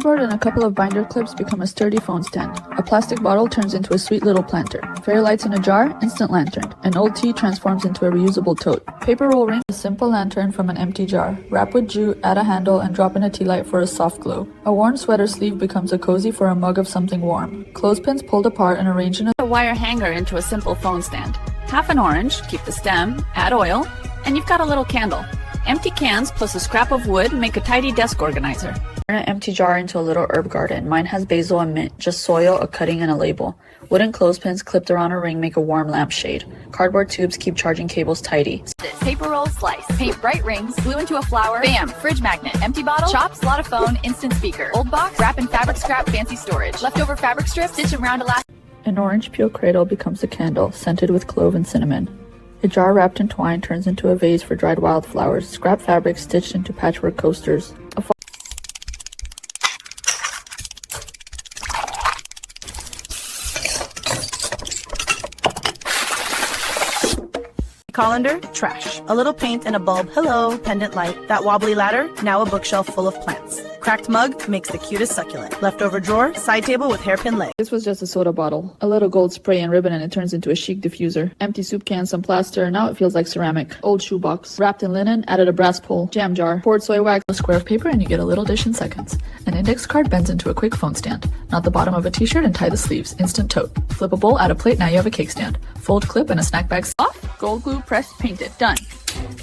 Board and a couple of binder clips become a sturdy phone stand. A plastic bottle turns into a sweet little planter. Fairy lights in a jar, instant lantern. An old tea transforms into a reusable tote. Paper roll ring, a simple lantern from an empty jar. Wrap with jute, add a handle, and drop in a tea light for a soft glow. A worn sweater sleeve becomes a cozy for a mug of something warm. Clothespins pulled apart and arranged in a wire hanger into a simple phone stand. Half an orange, keep the stem, add oil, and you've got a little candle. Empty cans plus a scrap of wood make a tidy desk organizer. Turn an empty jar into a little herb garden. Mine has basil and mint, just soil, a cutting, and a label. Wooden clothespins clipped around a ring make a warm lampshade. Cardboard tubes keep charging cables tidy. Paper roll slice. Paint bright rings. Glue into a flower. Bam! Fridge magnet. Empty bottle. Chop. Slot a phone. Instant speaker. Old box. Wrap in fabric scrap. Fancy storage. Leftover fabric strip. Stitch around elastic. An orange peel cradle becomes a candle, scented with clove and cinnamon. A jar wrapped in twine turns into a vase for dried wildflowers. Scrap fabric stitched into patchwork coasters. Colander, trash. A little paint and a bulb, hello, pendant light. That wobbly ladder, now a bookshelf full of plants. Cracked mug makes the cutest succulent. Leftover drawer, side table with hairpin leg. This was just a soda bottle. A little gold spray and ribbon and it turns into a chic diffuser. Empty soup can, some plaster, now it feels like ceramic. Old shoebox. Wrapped in linen, added a brass pole. Jam jar. Poured soy wax. A square of paper and you get a little dish in seconds. An index card bends into a quick phone stand. Knot the bottom of a t-shirt and tie the sleeves. Instant tote. Flip a bowl, add a plate, now you have a cake stand. Fold clip and a snack bag. Off. Gold glue, pressed, painted. Done.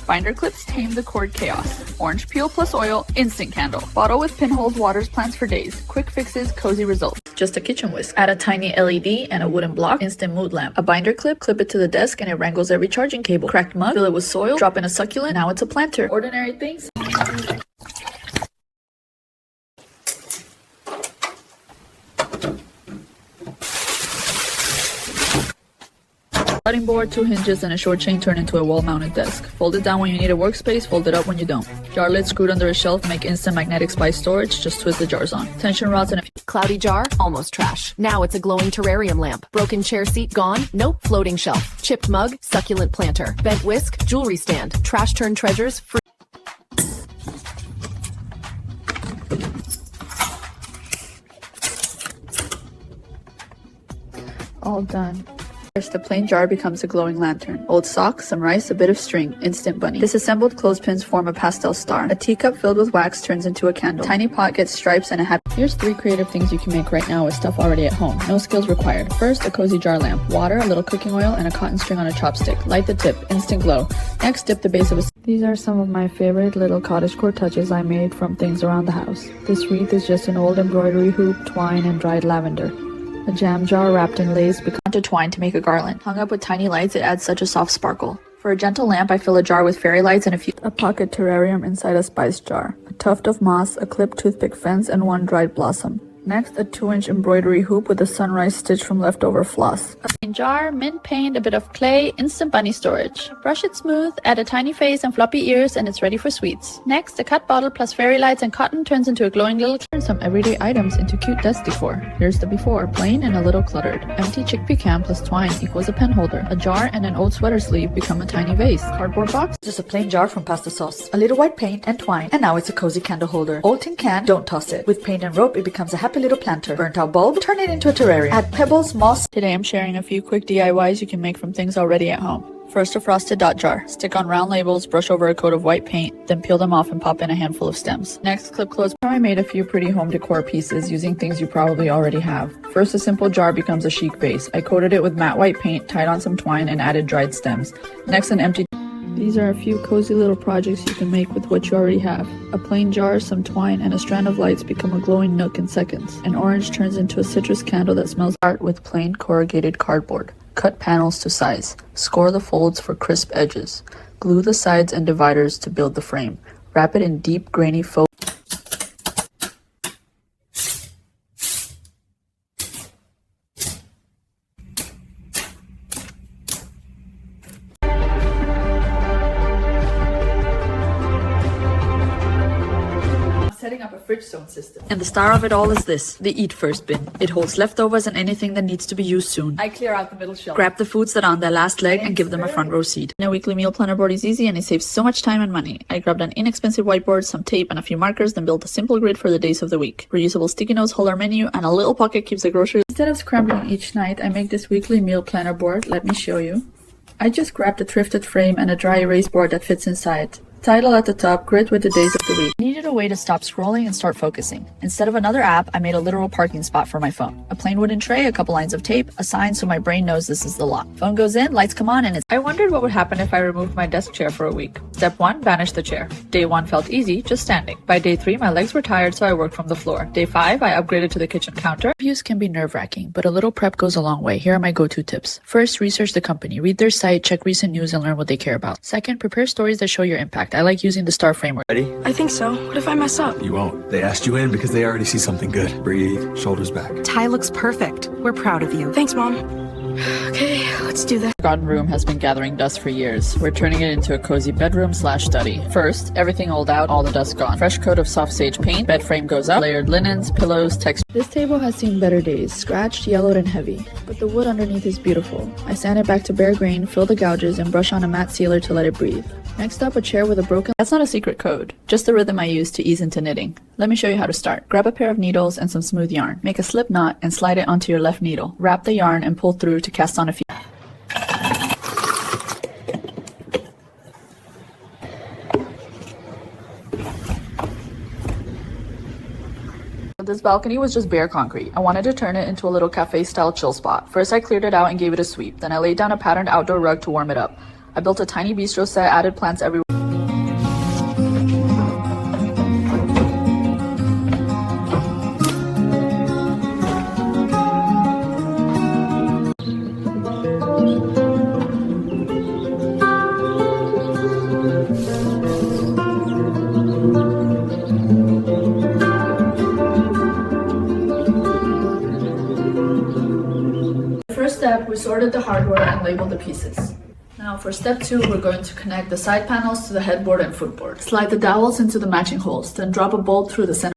Binder clips tame the cord chaos. Orange peel plus oil, instant candle. Bottle with pinholes waters plants for days. Quick fixes, cozy results. Just a kitchen whisk. Add a tiny LED and a wooden block, instant mood lamp. A binder clip, clip it to the desk and it wrangles every charging cable. Cracked mug, fill it with soil, drop in a succulent, now it's a planter. Ordinary things. Cutting board, 2 hinges, and a short chain turn into a wall-mounted desk. Fold it down when you need a workspace, fold it up when you don't. Jar lid screwed under a shelf make instant magnetic spice storage, just twist the jars on. Tension rods and a cloudy jar, almost trash. Now it's a glowing terrarium lamp. Broken chair seat, gone? Nope, floating shelf. Chipped mug, succulent planter. Bent whisk, jewelry stand. Trash turned treasures, free. all done. First, the plain jar becomes a glowing lantern. Old socks, some rice, a bit of string, instant bunny. Disassembled clothespins form a pastel star. A teacup filled with wax turns into a candle. Tiny pot gets stripes and a happy. Here's 3 creative things you can make right now with stuff already at home. No skills required. First, a cozy jar lamp. Water, a little cooking oil, and a cotton string on a chopstick. Light the tip, instant glow. Next, dip the base of a... These are some of my favorite little cottagecore touches I made from things around the house. This wreath is just an old embroidery hoop, twine, and dried lavender. A jam jar wrapped in lace becomes intertwined to make a garland. Hung up with tiny lights, it adds such a soft sparkle. For a gentle lamp, I fill a jar with fairy lights and a pocket terrarium inside a spice jar. A tuft of moss, a clipped toothpick fence, and 1 dried blossom. Next, a 2-inch embroidery hoop with a sunrise stitch from leftover floss. A plain jar, mint paint, a bit of clay, instant bunny storage. Brush it smooth, add a tiny face and floppy ears, and it's ready for sweets. Next, a cut bottle plus fairy lights and cotton turns into a glowing little... Turn some everyday items into cute desk decor. Here's the before, plain and a little cluttered. Empty chickpea can plus twine equals a pen holder. A jar and an old sweater sleeve become a tiny vase. Cardboard box, just a plain jar from pasta sauce. A little white paint and twine, and now it's a cozy candle holder. Old tin can, don't toss it. With paint and rope, it becomes a happy little planter. Burnt out bulb, turn it into a terrarium. Add pebbles, moss. Today I'm sharing a few quick DIYs you can make from things already at home. First, a frosted dot jar. Stick on round labels, brush over a coat of white paint, then peel them off and pop in a handful of stems. Next, clip clothes. I made a few pretty home decor pieces using things you probably already have. First, a simple jar becomes a chic vase. I coated it with matte white paint, tied on some twine, and added dried stems. Next, an empty... These are a few cozy little projects you can make with what you already have. A plain jar, some twine, and a strand of lights become a glowing nook in seconds. An orange turns into a citrus candle that smells art with plain corrugated cardboard. Cut panels to size. Score the folds for crisp edges. Glue the sides and dividers to build the frame. Wrap it in deep, grainy faux. Setting up a fridge Bridgestone system. And the star of it all is this, the Eat First bin. It holds leftovers and anything that needs to be used soon. I clear out the middle shelf, grab the foods that are on their last leg and give them a front row seat. A weekly meal planner board is easy and it saves so much time and money. I grabbed an inexpensive whiteboard, some tape and a few markers, then built a simple grid for the days of the week. Reusable sticky notes hold our menu and a little pocket keeps the groceries. Instead of scrambling each night, I make this weekly meal planner board. Let me show you. I just grabbed a thrifted frame and a dry erase board that fits inside. Title at the top, grid with the days of the week. I needed a way to stop scrolling and start focusing. Instead of another app, I made a literal parking spot for my phone. A plain wooden tray, a couple lines of tape, a sign so my brain knows this is the lot. Phone goes in, lights come on, and it's... I wondered what would happen if I removed my desk chair for a week. Step 1, banish the chair. Day 1 felt easy, just standing. By day 3, my legs were tired, so I worked from the floor. Day 5, I upgraded to the kitchen counter. Reviews can be nerve-wracking, but a little prep goes a long way. Here are my go-to tips. First, research the company. Read their site, check recent news, and learn what they care about. Second, prepare stories that show your impact. I like using the STAR framework. Ready? I think so. What if I mess up? You won't. They asked you in because they already see something good. Breathe, shoulders back. Ty looks perfect. We're proud of you. Thanks, Mom. Okay, let's do that. The garden room has been gathering dust for years. We're turning it into a cozy bedroom/study. First, everything old out, all the dust gone. Fresh coat of soft sage paint, bed frame goes up, layered linens, pillows, texture. This table has seen better days, scratched, yellowed, and heavy. But the wood underneath is beautiful. I sand it back to bare grain, fill the gouges, and brush on a matte sealer to let it breathe. Next up, a chair with a broken... That's not a secret code, just the rhythm I use to ease into knitting. Let me show you how to start. Grab a pair of needles and some smooth yarn. Make a slip knot and slide it onto your left needle. Wrap the yarn and pull through to cast on a few... This balcony was just bare concrete. I wanted to turn it into a little cafe-style chill spot. First, I cleared it out and gave it a sweep. Then I laid down a patterned outdoor rug to warm it up. I built a tiny bistro set, added plants everywhere. First step, we sorted the hardware and labeled the pieces. Now for step 2, we're going to connect the side panels to the headboard and footboard. Slide the dowels into the matching holes, then drop a bolt through the center.